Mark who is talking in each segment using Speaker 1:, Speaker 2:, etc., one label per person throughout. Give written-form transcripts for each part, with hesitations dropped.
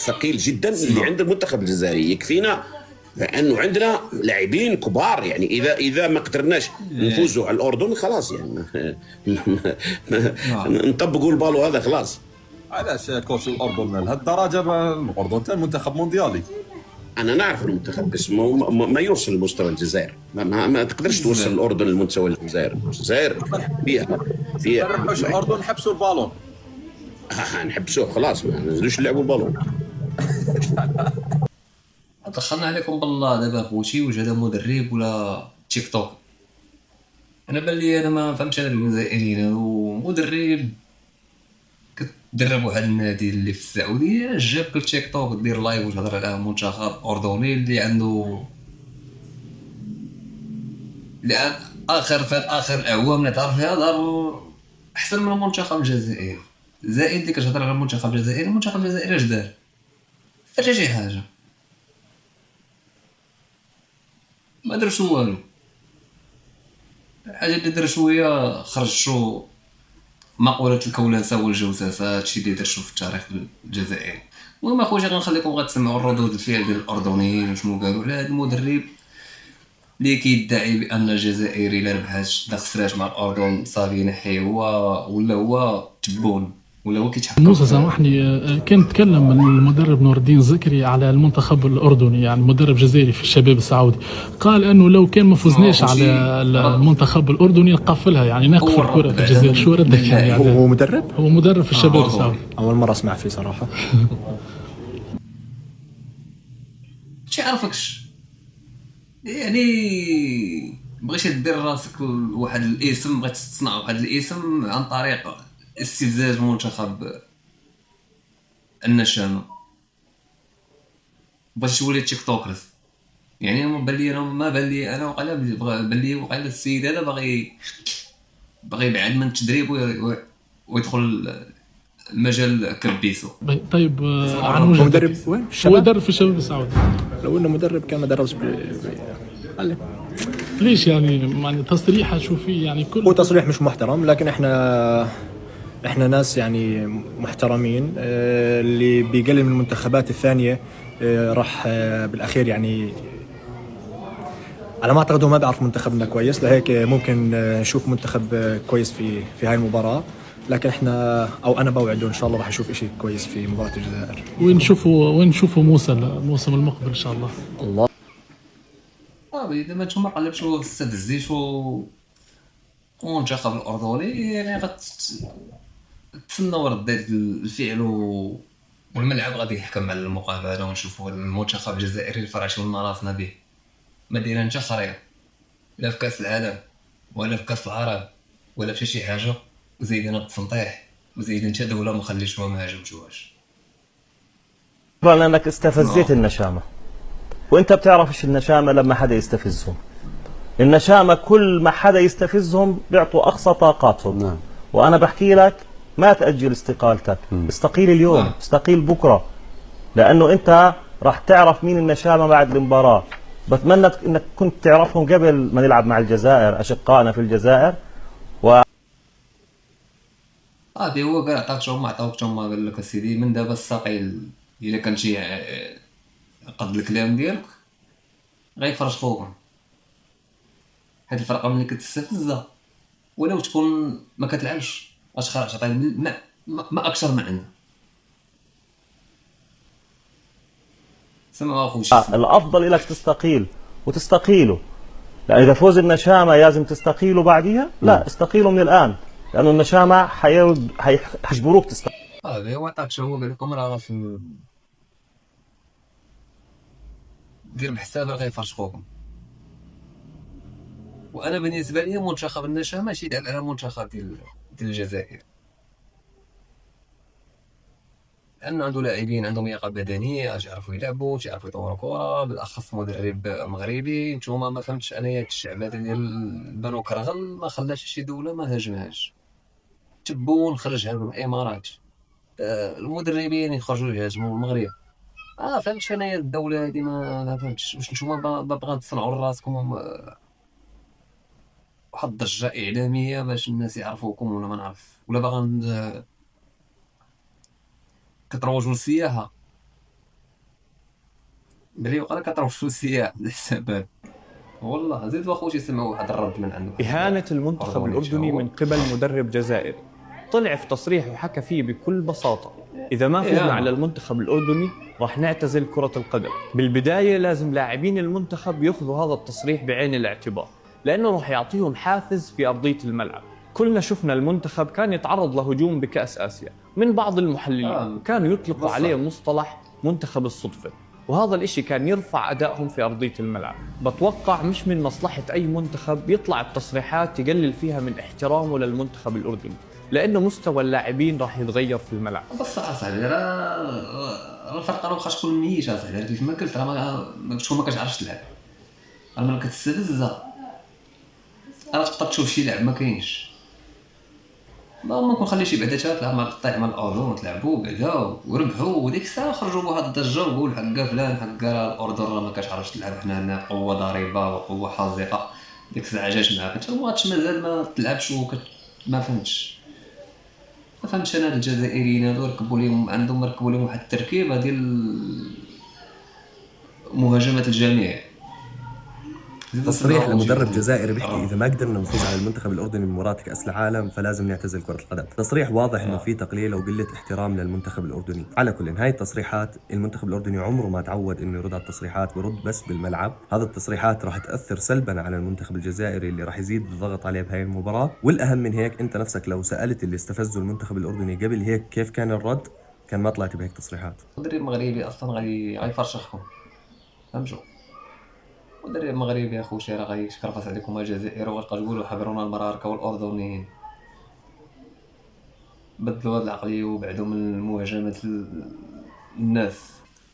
Speaker 1: ثقيل جدا اللي عند المنتخب الجزائري. يكفينا انه عندنا لاعبين كبار، يعني اذا ما قدرناش نفوزوا على الاردن خلاص يعني نطبقوا البالو هذا خلاص.
Speaker 2: علاش كوتش الاردن لهالدرجه؟ الاردن تاع منتخب مونديالي.
Speaker 1: انا نعرف المنتخب بس ما يوصل لمستوى الجزائر. ما تقدرش توصل الاردن لمستوى الجزائر. الجزائر فيها
Speaker 2: الاردن حبسوا البالون.
Speaker 1: نحبسوه خلاص، ما نزلوش نلعبوا البالون.
Speaker 3: دخلنا عليكم بالله دابا خوتي، واش هذا مدرب ولا تيك توك؟ انا بان لي انا ما فهمتش انا الجزائريين. ومدرب كتدرب واحد النادي اللي في السعوديه، جابك التيك توك دير لايف وتهضر على منتخب اردني اللي عنده اللي اخر الاعوام اللي تعرف فيها دار احسن من المنتخب الجزائري. زائد اللي كتهضر على المنتخب الجزائري، المنتخب الجزائري اش دار؟ حتى شي حاجه ما درش والو. الحاجه اللي دار شويه خرجوا مقوله الكولاسه والجوساسه، هادشي اللي درتو في التاريخ الجزائري. المهم اخويا غنخليكم غتسمعوا الردود الفعل ديال الاردنيين وشنو قالوا على هذا المدرب اللي كيدعي بان الجزائر الا ربحات لا خسرات مع الاردن صافي نحيه هو، ولا هو تبون، ولا هو كيتحكم.
Speaker 4: موسى سامحني، كان تكلم المدرب نور الدين زكري على المنتخب الاردني، يعني مدرب جزائري في الشباب السعودي، قال انه لو كان ما فزناش على المنتخب الاردني نقفلها، يعني نقفل الكره في الجزائر. شو ردك يعني؟
Speaker 5: هو مدرب؟
Speaker 4: هو مدرب في الشباب السعودي.
Speaker 5: اول مره اسمع فيه صراحه.
Speaker 3: شي عرفكش يعني بغيتي دير راسك واحد الاسم، بغيت تصنع واحد الاسم عن طريق استفزاز منتخب النشامه، باش تولي تيك توكرز. يعني ما بان لي انا وقيلا بان لي وقيلا السيد هذا باغي يبعد من التدريب ويدخل المجال كبيسو.
Speaker 4: طيب عن
Speaker 5: هو
Speaker 4: وجهة
Speaker 5: مدرب وين؟
Speaker 4: هو مدرب في الشباب السعودي.
Speaker 5: لو انه مدرب كان ما دربش
Speaker 4: ليش يعني تصريحه شو فيه يعني
Speaker 5: هو تصريح مش محترم، لكن احنا ناس يعني محترمين. اللي بيقلل من المنتخبات الثانيه راح بالاخير يعني على ما اعتقد هو ما بيعرف منتخبنا كويس، لهيك ممكن نشوف منتخب كويس في هاي المباراه. لكن احنا او انا بوعده ان شاء الله راح اشوف شيء كويس في مباراه الجزائر.
Speaker 4: وين نشوفوا موسى الموسم المقبل ان شاء الله؟
Speaker 5: الله
Speaker 3: اذا ما نتوما قلبتوا استفزيتوا المنتخب الاردني، يعني غتسناو ردات الفعل والملعب غادي يحكم على المقابله، ونشوفوا المنتخب الجزائري الفراشي من راسنا به ما دايرين حتى خريطه، لا في كاس العالم ولا في كاس العرب ولا في شي حاجه، وزيدنا التنطيح، وزيدنا حتى دوله ما خليتوها ما هاجمتوهاش.
Speaker 6: لانك استفزيت النشامه، وانت بتعرف ايش النشامه لما حدا يستفزهم. النشامه كل ما حدا يستفزهم بيعطوا اقصى طاقاتهم.
Speaker 7: نعم.
Speaker 6: وانا بحكي لك ما تاجل استقالتك، استقيل اليوم، استقيل بكره، لانه انت راح تعرف مين النشامه بعد المباراه. بتمنى انك كنت تعرفهم قبل ما نلعب مع الجزائر، اشقائنا في الجزائر.
Speaker 3: هو كاع عطاكم ما عطاوكم، قال لك اسيدي من دابا الثقيل الا كان شي قد الكلام ديالك غيفرج خوكم. هاد الفرقه ملي كتستفزها ولو تكون ما كتلعبش اش خرج عطي ما اكثر من عندها. سمع اخويا
Speaker 6: الافضل لك تستقيل وتستقيلوا، لان اذا فوز النشامه لازم تستقيلوا بعديها. لا، استقيلوا من الان، لانه النشامه حيجبروك تستقيل.
Speaker 3: هو عطاك هو قال لكم راه في دير بحسابك غيفرج خوكم. وانا بالنسبه لي منتخب النشامه ماشي يدعم على المنتخب ديال الجزائر، لانه عنده لاعبين عندهم لياقه بدنيه، يعرفوا يلعبوا، يعرفوا يطوروا كره، بالاخص مدرب مغربي. نتوما ما فهمتش انايا الشعبات ديال بنو كرغل ما خلاش شي دوله ما هاجمهاش. تبون خرجها من الامارات، المدربين يخرجوا يهاجموا المغرب. فهمتش انايا الدوله هذه ما فهمتش واش نتوما باغا تصنعوا لراسكم واحد الضجه اعلاميه باش الناس يعرفوكم، ولا ما نعرف، ولا باغا كتروجوا للسياحه. بلي وقال كطرف فلوسيه على الحسابات. والله زيد واخوتي سمعوا واحد الرد من عنده.
Speaker 7: إهانة المنتخب الأردني من قبل مدرب جزائري، طلع في تصريح وحكى فيه بكل بساطة إذا ما فزنا على المنتخب الأردني راح نعتزل كرة القدم. بالبداية لازم لاعبين المنتخب يأخذوا هذا التصريح بعين الاعتبار، لأنه راح يعطيهم حافز في أرضية الملعب. كلنا شفنا المنتخب كان يتعرض لهجوم بكأس آسيا من بعض المحللين، كانوا يطلقوا عليه مصطلح منتخب الصدفة، وهذا الاشي كان يرفع أدائهم في أرضية الملعب. بتوقع مش من مصلحة أي منتخب يطلع بتصريحات تقلل فيها من احترامه للمنتخب الأردني، لأنه مستوى اللاعبين راح يتغير في الملعب.
Speaker 3: بس صاحبي راه الفرق راه خاص تكون ميت اصاحبي. كيف ما قلت راه ما كتعرفش تلعب، راه ملي كتستفز راه تقدر تشوف شي لاعب ما كاينش. ما نخلي شي بعدا تلعب مع الاردن وتلعبوا بعدا وربحوا، وديك الساعه خرجوا بواحد الضجه وقول حقا فلان حقا الاردن راه ما كتعرفش تلعب، حنا عندنا قوه ضاربه وقوه حاذقه. ديك الساعه جات معاك انت الماتش مازال ما تلعبش ما فهمتش انا. الجزائريين هادو ركبوا لهم واحد التركيبه ديال مهاجمه الجميع.
Speaker 8: تصريح لمدرب جزائري بيحكي اذا ما قدرنا نفوز على المنتخب الاردني بمباراه كاس العالم فلازم نعتزل كره القدم. تصريح واضح انه في تقليل وقله احترام للمنتخب الاردني. على كل هاي التصريحات المنتخب الاردني عمره ما تعود انه يرد على التصريحات، بيرد بس بالملعب. هذه التصريحات راح تاثر سلبا على المنتخب الجزائري اللي راح يزيد الضغط عليه بهاي المباراه. والاهم من هيك انت نفسك لو سالت اللي استفزوا المنتخب الاردني قبل هيك كيف كان الرد، كان ما طلعت بهيك تصريحات.
Speaker 3: المدرب المغربي اصلا غيفرشخكم، فهمتوا؟ المدرب المغربي اخوتي راه غيشكرفص عليكم الجزائر وغتبقى تقولوا حضرونا المراركه والاردنيين. بدلوا هاد العقليه وبعدوا من مهاجمه الناس.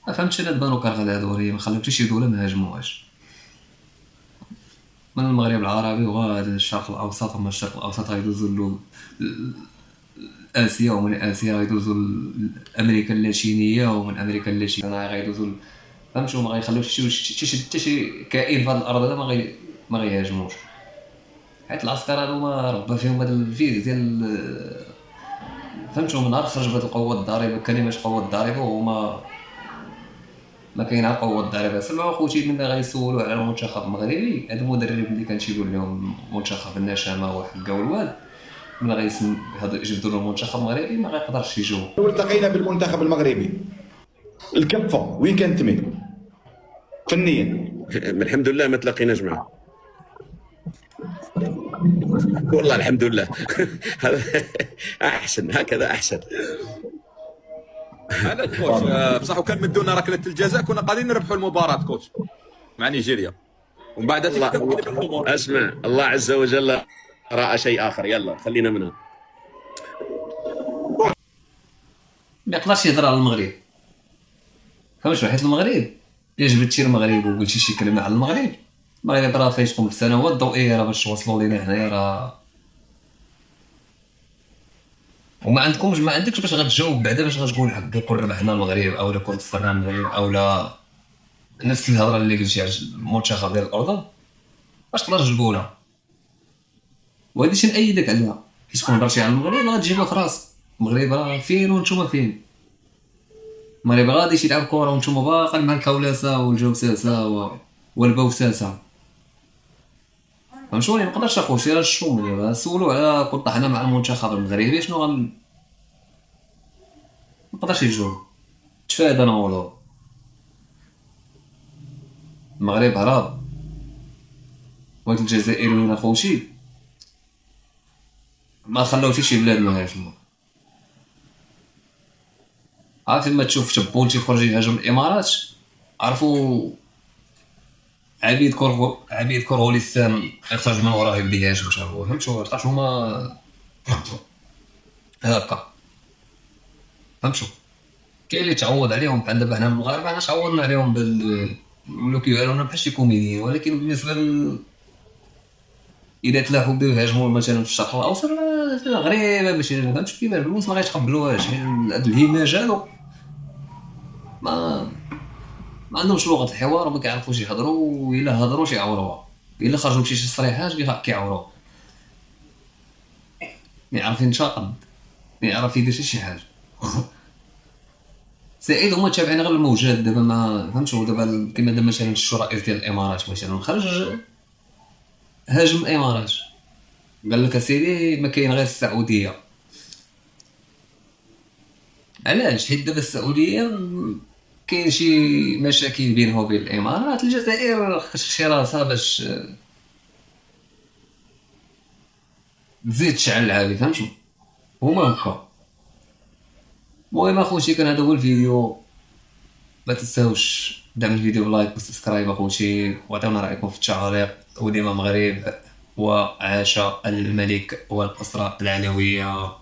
Speaker 3: ما فهمتش انا دابا كارغال هادو ما خلاو حتى شي دوله ما هاجموهاش من المغرب العربي وغا الشرق الاوسط. ومن الشرق الاوسط غيدوزوا اسيا، ومن اسيا غيدوزوا امريكا اللاتينيه، ومن امريكا اللاتينيه غيدوزوا فهمتوا. ما غيخليوش حتى شي كائن في هذه الارض هذا ما غيهاجموش، حيت العسكر هادو ما ربى فيهم هذا الفيز ديال فهمتوا. من نهار خرج بهذه القوه الضاربه كلمه قوه الضاربه وما ما كاين عا قوه الضاربه. سمعوا اخوتي ملي غيسولوا على المنتخب المغربي، هذا المدرب اللي كان تيقول لهم منتخب النشامه وحقا والواد، ملي غيسم هذا يجبدوا له المنتخب المغربي ما غيقدرش يجاوب.
Speaker 9: التقينا بالمنتخب المغربي، الكفه وين كانت مين فنيا؟
Speaker 1: الحمد لله ما تلاقيناش معه والله الحمد لله. احسن هكذا احسن.
Speaker 2: انا كوتش بصح وكان مدونا ركله الجزاء كنا قاعدين نربحوا المباراه كوتش مع نيجيريا، ومن بعد
Speaker 1: اسمع الله عز وجل راى شيء اخر. يلا خلينا منها.
Speaker 3: ما يقدرش يهضر على المغرب، فهمتوا؟ حيت المغرب الا جبدتي المغرب وقلتي شي كلمه على المغرب راه فايتكم بالسنوات الضوئيه راه باش توصلوا لينا هنايا راه. وما عندكش باش غتجاوب بعدا باش غتقول حقا كون ربحنا المغرب او لا كون خسرنا المغرب او لا نفس الهضره اللي قلتي على المنتخب ديال الاردن باش تقدر تجبولها. وهادي شي نأيدك عليها، كي تكون هضرتي على المغرب غتجيبها في راسك. المغرب راه فين وانتم فين. المغرب غادي يلعب كره وانتم باقا مع الكولاسه والجوساسه والبوساسه. فهمتوا؟ ما نقدرش اخوتي راه الشوم سولوا على كون طحنا مع المنتخب المغربي شنو ما نقدرش يجاوب. تفادى نقولوا المغرب هرب وهاد الجزائريين اخوتي ما خلاو حتى شي بلاد ما هاجموا. عارف لما تشوف تبون تيخرج يهاجم الامارات عرفوا عبيد كورغوليستان يخرج من وراه يبدا يهاجم حتى هو. فهمتوا؟ لقاش هما هكا. فهمتوا؟ كاين اللي تعوض عليهم بحال دابا حنا المغاربه حنا تعوضنا عليهم ولاو كيبانونا بحال شي كوميديين، ولكن بالنسبه اذا تلاحوا بده يهاجموا مثلا في الشرق الاوسط غريبه باش فهمتوا كيفاش الناس ما غيتقبلوهاش. هاد الهماج هادو ما عندهمش لغه الحوار وما كيعرفوش يهضروا، والا هضروا تيعوروها، الا خرجوا بشي تصريحات كيعوروها. ما يعرف ينتقد، ما يعرف يدير شي حاجه. زائد هما تابعين غير الموجات دابا ما فهمتش. هو دابا كيما دابا مثلا شفتوا رئيس ديال الامارات مثلا خرج هاجم الامارات قال لك اسيدي ما كاين غير السعوديه. علاش؟ حيت دابا السعوديه كاين شي مشاكل بينها وبين الامارات. الجزائر خشي راسها باش تزيد تشعل العافيه فهمتوا. هما هكا. المهم اخوتي كان هذا هو الفيديو. ما تنساوش دعم الفيديو بلايك وسبسكرايب اخوتي، وعطيونا رايكم في التعاليق. وديما مغرب وعاش الملك والاسره العلويه.